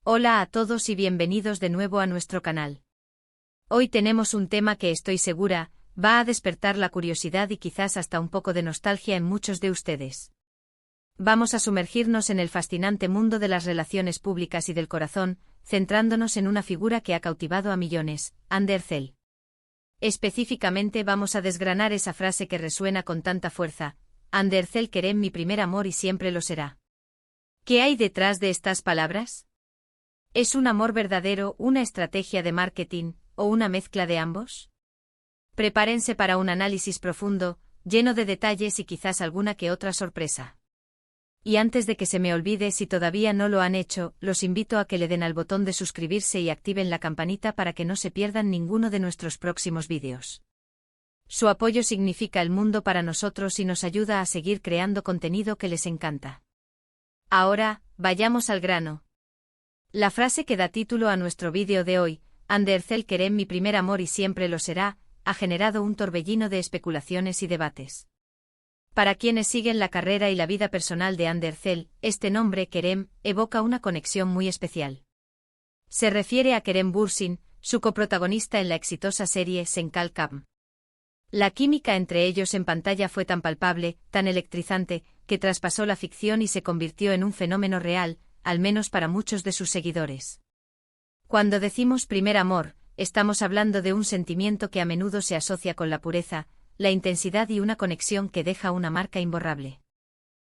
Hola a todos y bienvenidos de nuevo a nuestro canal. Hoy tenemos un tema que estoy segura, va a despertar la curiosidad y quizás hasta un poco de nostalgia en muchos de ustedes. Vamos a sumergirnos en el fascinante mundo de las relaciones públicas y del corazón, centrándonos en una figura que ha cautivado a millones, Andy Ercel. Específicamente vamos a desgranar esa frase que resuena con tanta fuerza: Andy Ercel Kerem, mi primer amor y siempre lo será. ¿Qué hay detrás de estas palabras? ¿Es un amor verdadero, una estrategia de marketing, o una mezcla de ambos? Prepárense para un análisis profundo, lleno de detalles y quizás alguna que otra sorpresa. Y antes de que se me olvide, si todavía no lo han hecho, los invito a que le den al botón de suscribirse y activen la campanita para que no se pierdan ninguno de nuestros próximos vídeos. Su apoyo significa el mundo para nosotros y nos ayuda a seguir creando contenido que les encanta. Ahora, vayamos al grano. La frase que da título a nuestro vídeo de hoy, Andy Ercel Kerem, mi primer amor y siempre lo será, ha generado un torbellino de especulaciones y debates. Para quienes siguen la carrera y la vida personal de Andy Ercel, este nombre, Kerem, evoca una conexión muy especial. Se refiere a Kerem Bürsin, su coprotagonista en la exitosa serie Senkal Kapm. La química entre ellos en pantalla fue tan palpable, tan electrizante, que traspasó la ficción y se convirtió en un fenómeno real, al menos para muchos de sus seguidores. Cuando decimos primer amor, estamos hablando de un sentimiento que a menudo se asocia con la pureza, la intensidad y una conexión que deja una marca imborrable.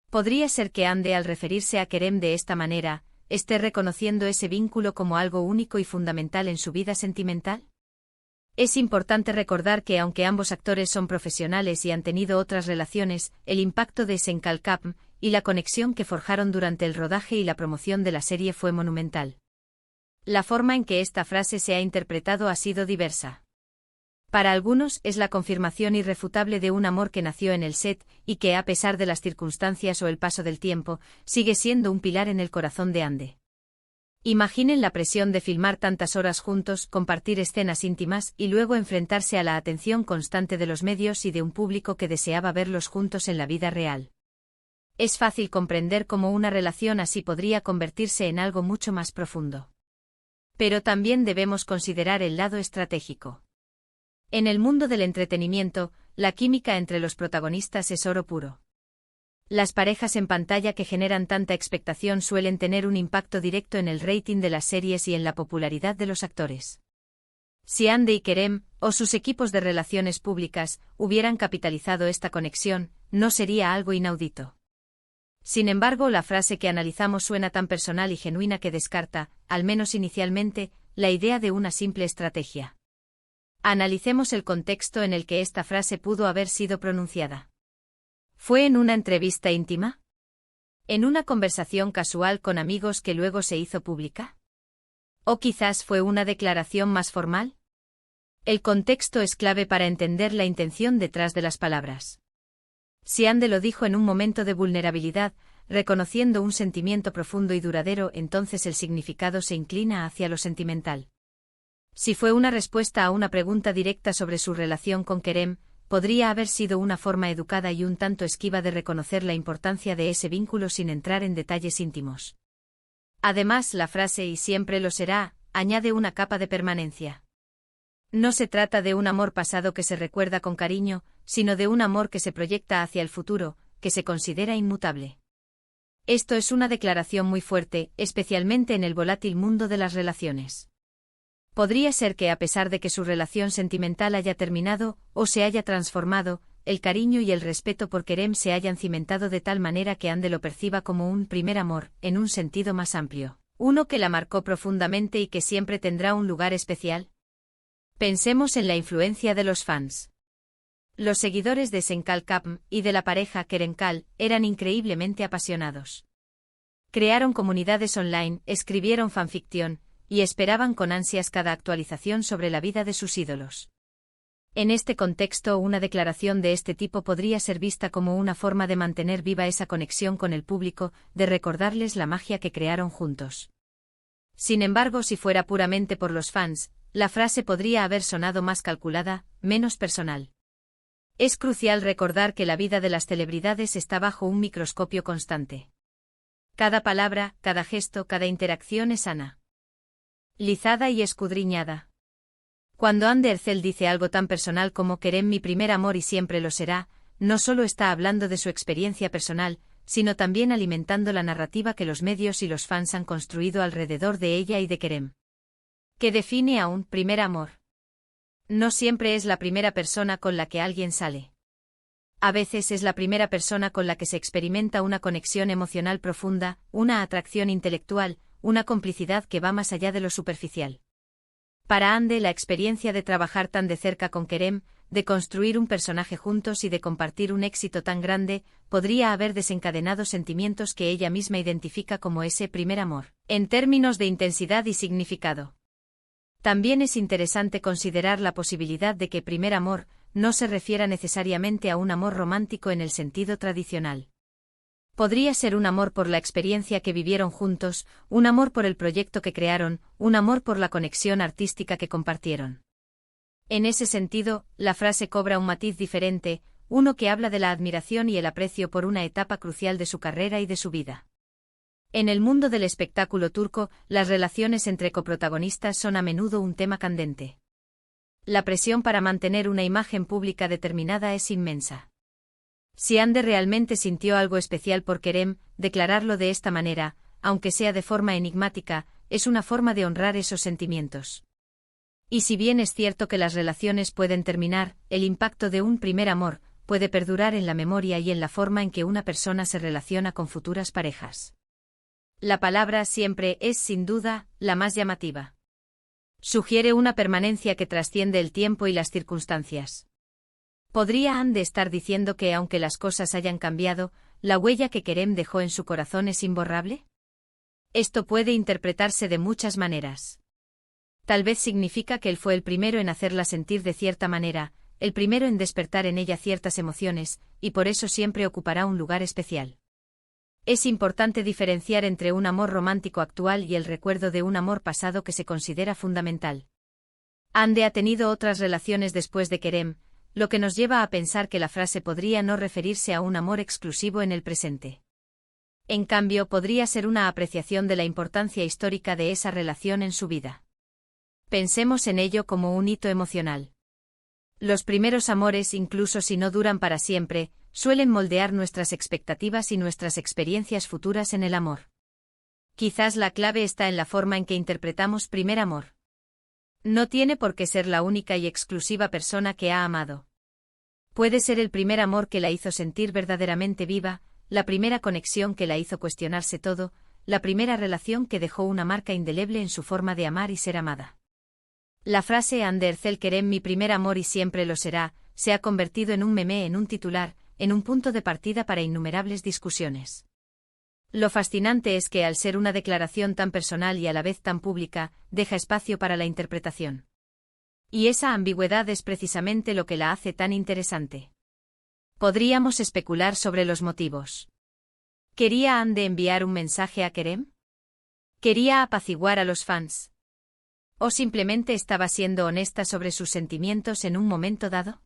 ¿Podría ser que Andy, al referirse a Kerem de esta manera, esté reconociendo ese vínculo como algo único y fundamental en su vida sentimental? Es importante recordar que aunque ambos actores son profesionales y han tenido otras relaciones, el impacto de Senkal Kapm y la conexión que forjaron durante el rodaje y la promoción de la serie fue monumental. La forma en que esta frase se ha interpretado ha sido diversa. Para algunos es la confirmación irrefutable de un amor que nació en el set y que, a pesar de las circunstancias o el paso del tiempo, sigue siendo un pilar en el corazón de Andy. Imaginen la presión de filmar tantas horas juntos, compartir escenas íntimas y luego enfrentarse a la atención constante de los medios y de un público que deseaba verlos juntos en la vida real. Es fácil comprender cómo una relación así podría convertirse en algo mucho más profundo. Pero también debemos considerar el lado estratégico. En el mundo del entretenimiento, la química entre los protagonistas es oro puro. Las parejas en pantalla que generan tanta expectación suelen tener un impacto directo en el rating de las series y en la popularidad de los actores. Si Andy y Kerem, o sus equipos de relaciones públicas, hubieran capitalizado esta conexión, no sería algo inaudito. Sin embargo, la frase que analizamos suena tan personal y genuina que descarta, al menos inicialmente, la idea de una simple estrategia. Analicemos el contexto en el que esta frase pudo haber sido pronunciada. ¿Fue en una entrevista íntima? ¿En una conversación casual con amigos que luego se hizo pública? ¿O quizás fue una declaración más formal? El contexto es clave para entender la intención detrás de las palabras. Si Andy lo dijo en un momento de vulnerabilidad, reconociendo un sentimiento profundo y duradero, entonces el significado se inclina hacia lo sentimental. Si fue una respuesta a una pregunta directa sobre su relación con Kerem, podría haber sido una forma educada y un tanto esquiva de reconocer la importancia de ese vínculo sin entrar en detalles íntimos. Además, la frase "y siempre lo será" añade una capa de permanencia. No se trata de un amor pasado que se recuerda con cariño, sino de un amor que se proyecta hacia el futuro, que se considera inmutable. Esto es una declaración muy fuerte, especialmente en el volátil mundo de las relaciones. Podría ser que, a pesar de que su relación sentimental haya terminado o se haya transformado, el cariño y el respeto por Kerem se hayan cimentado de tal manera que Andy lo perciba como un primer amor, en un sentido más amplio, uno que la marcó profundamente y que siempre tendrá un lugar especial. Pensemos en la influencia de los fans. Los seguidores de Senkal Kapm y de la pareja Kerenkal eran increíblemente apasionados. Crearon comunidades online, escribieron fanfiction, y esperaban con ansias cada actualización sobre la vida de sus ídolos. En este contexto, una declaración de este tipo podría ser vista como una forma de mantener viva esa conexión con el público, de recordarles la magia que crearon juntos. Sin embargo, si fuera puramente por los fans, la frase podría haber sonado más calculada, menos personal. Es crucial recordar que la vida de las celebridades está bajo un microscopio constante. Cada palabra, cada gesto, cada interacción es analizada y escudriñada. Cuando Anne Ercel dice algo tan personal como Kerem mi primer amor y siempre lo será, no solo está hablando de su experiencia personal, sino también alimentando la narrativa que los medios y los fans han construido alrededor de ella y de Kerem. ¿Qué define a un primer amor? No siempre es la primera persona con la que alguien sale. A veces es la primera persona con la que se experimenta una conexión emocional profunda, una atracción intelectual, una complicidad que va más allá de lo superficial. Para Ande, la experiencia de trabajar tan de cerca con Kerem, de construir un personaje juntos y de compartir un éxito tan grande, podría haber desencadenado sentimientos que ella misma identifica como ese primer amor, en términos de intensidad y significado. También es interesante considerar la posibilidad de que primer amor no se refiera necesariamente a un amor romántico en el sentido tradicional. Podría ser un amor por la experiencia que vivieron juntos, un amor por el proyecto que crearon, un amor por la conexión artística que compartieron. En ese sentido, la frase cobra un matiz diferente, uno que habla de la admiración y el aprecio por una etapa crucial de su carrera y de su vida. En el mundo del espectáculo turco, las relaciones entre coprotagonistas son a menudo un tema candente. La presión para mantener una imagen pública determinada es inmensa. Si Ande realmente sintió algo especial por Kerem, declararlo de esta manera, aunque sea de forma enigmática, es una forma de honrar esos sentimientos. Y si bien es cierto que las relaciones pueden terminar, el impacto de un primer amor puede perdurar en la memoria y en la forma en que una persona se relaciona con futuras parejas. La palabra siempre es, sin duda, la más llamativa. Sugiere una permanencia que trasciende el tiempo y las circunstancias. ¿Podría Ande estar diciendo que aunque las cosas hayan cambiado, la huella que Kerem dejó en su corazón es imborrable? Esto puede interpretarse de muchas maneras. Tal vez significa que él fue el primero en hacerla sentir de cierta manera, el primero en despertar en ella ciertas emociones, y por eso siempre ocupará un lugar especial. Es importante diferenciar entre un amor romántico actual y el recuerdo de un amor pasado que se considera fundamental. Ande ha tenido otras relaciones después de Kerem, lo que nos lleva a pensar que la frase podría no referirse a un amor exclusivo en el presente. En cambio, podría ser una apreciación de la importancia histórica de esa relación en su vida. Pensemos en ello como un hito emocional. Los primeros amores, incluso si no duran para siempre, suelen moldear nuestras expectativas y nuestras experiencias futuras en el amor. Quizás la clave está en la forma en que interpretamos primer amor. No tiene por qué ser la única y exclusiva persona que ha amado. Puede ser el primer amor que la hizo sentir verdaderamente viva, la primera conexión que la hizo cuestionarse todo, la primera relación que dejó una marca indeleble en su forma de amar y ser amada. La frase Ande Ercel Kerem mi primer amor y siempre lo será, se ha convertido en un meme, en un titular, en un punto de partida para innumerables discusiones. Lo fascinante es que al ser una declaración tan personal y a la vez tan pública, deja espacio para la interpretación. Y esa ambigüedad es precisamente lo que la hace tan interesante. Podríamos especular sobre los motivos. ¿Quería Ande enviar un mensaje a Kerem? ¿Quería apaciguar a los fans? ¿O simplemente estaba siendo honesta sobre sus sentimientos en un momento dado?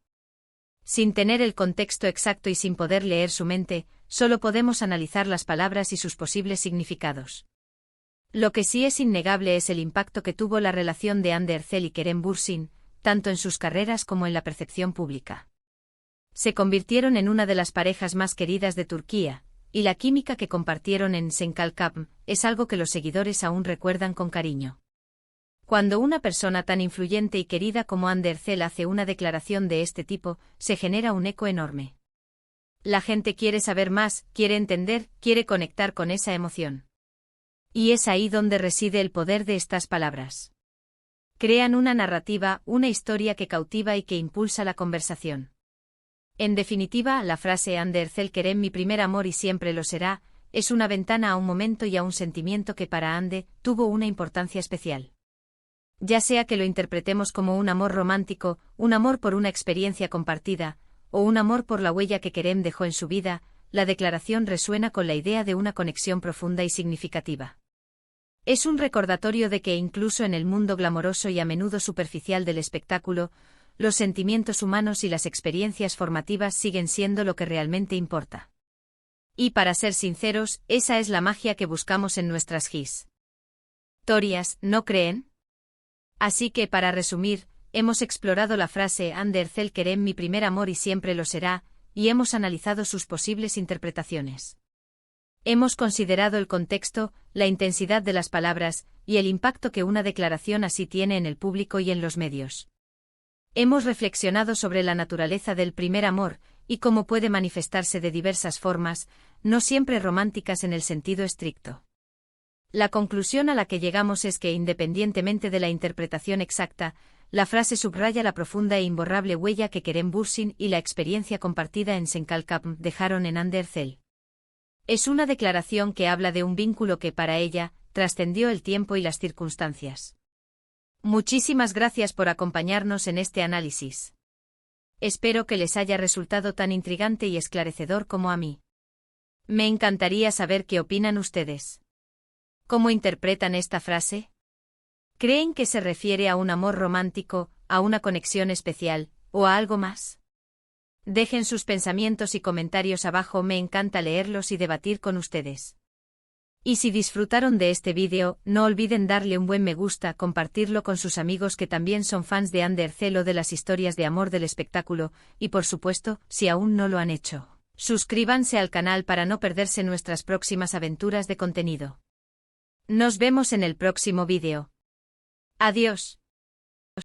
Sin tener el contexto exacto y sin poder leer su mente, solo podemos analizar las palabras y sus posibles significados. Lo que sí es innegable es el impacto que tuvo la relación de Ande Ercel y Kerem Bürsin, tanto en sus carreras como en la percepción pública. Se convirtieron en una de las parejas más queridas de Turquía, y la química que compartieron en Senkalkapm es algo que los seguidores aún recuerdan con cariño. Cuando una persona tan influyente y querida como Ande Ercel hace una declaración de este tipo, se genera un eco enorme. La gente quiere saber más, quiere entender, quiere conectar con esa emoción. Y es ahí donde reside el poder de estas palabras. Crean una narrativa, una historia que cautiva y que impulsa la conversación. En definitiva, la frase Ande Ercel Kerem mi primer amor y siempre lo será, es una ventana a un momento y a un sentimiento que para Ande tuvo una importancia especial. Ya sea que lo interpretemos como un amor romántico, un amor por una experiencia compartida, o un amor por la huella que Kerem dejó en su vida, la declaración resuena con la idea de una conexión profunda y significativa. Es un recordatorio de que incluso en el mundo glamoroso y a menudo superficial del espectáculo, los sentimientos humanos y las experiencias formativas siguen siendo lo que realmente importa. Y para ser sinceros, esa es la magia que buscamos en nuestras historias, ¿no creen? Así que para resumir, hemos explorado la frase Ander zel kerem mi primer amor y siempre lo será, y hemos analizado sus posibles interpretaciones. Hemos considerado el contexto, la intensidad de las palabras, y el impacto que una declaración así tiene en el público y en los medios. Hemos reflexionado sobre la naturaleza del primer amor, y cómo puede manifestarse de diversas formas, no siempre románticas en el sentido estricto. La conclusión a la que llegamos es que, independientemente de la interpretación exacta, la frase subraya la profunda e imborrable huella que Kerem Bürsin y la experiencia compartida en Senkalkapm dejaron en Ander zel. Es una declaración que habla de un vínculo que para ella trascendió el tiempo y las circunstancias. Muchísimas gracias por acompañarnos en este análisis. Espero que les haya resultado tan intrigante y esclarecedor como a mí. Me encantaría saber qué opinan ustedes. ¿Cómo interpretan esta frase? ¿Creen que se refiere a un amor romántico, a una conexión especial, o a algo más? Dejen sus pensamientos y comentarios abajo, me encanta leerlos y debatir con ustedes. Y si disfrutaron de este vídeo, no olviden darle un buen me gusta, compartirlo con sus amigos que también son fans de Ander zel o de las historias de amor del espectáculo, y por supuesto, si aún no lo han hecho, suscríbanse al canal para no perderse nuestras próximas aventuras de contenido. Nos vemos en el próximo vídeo. Adiós.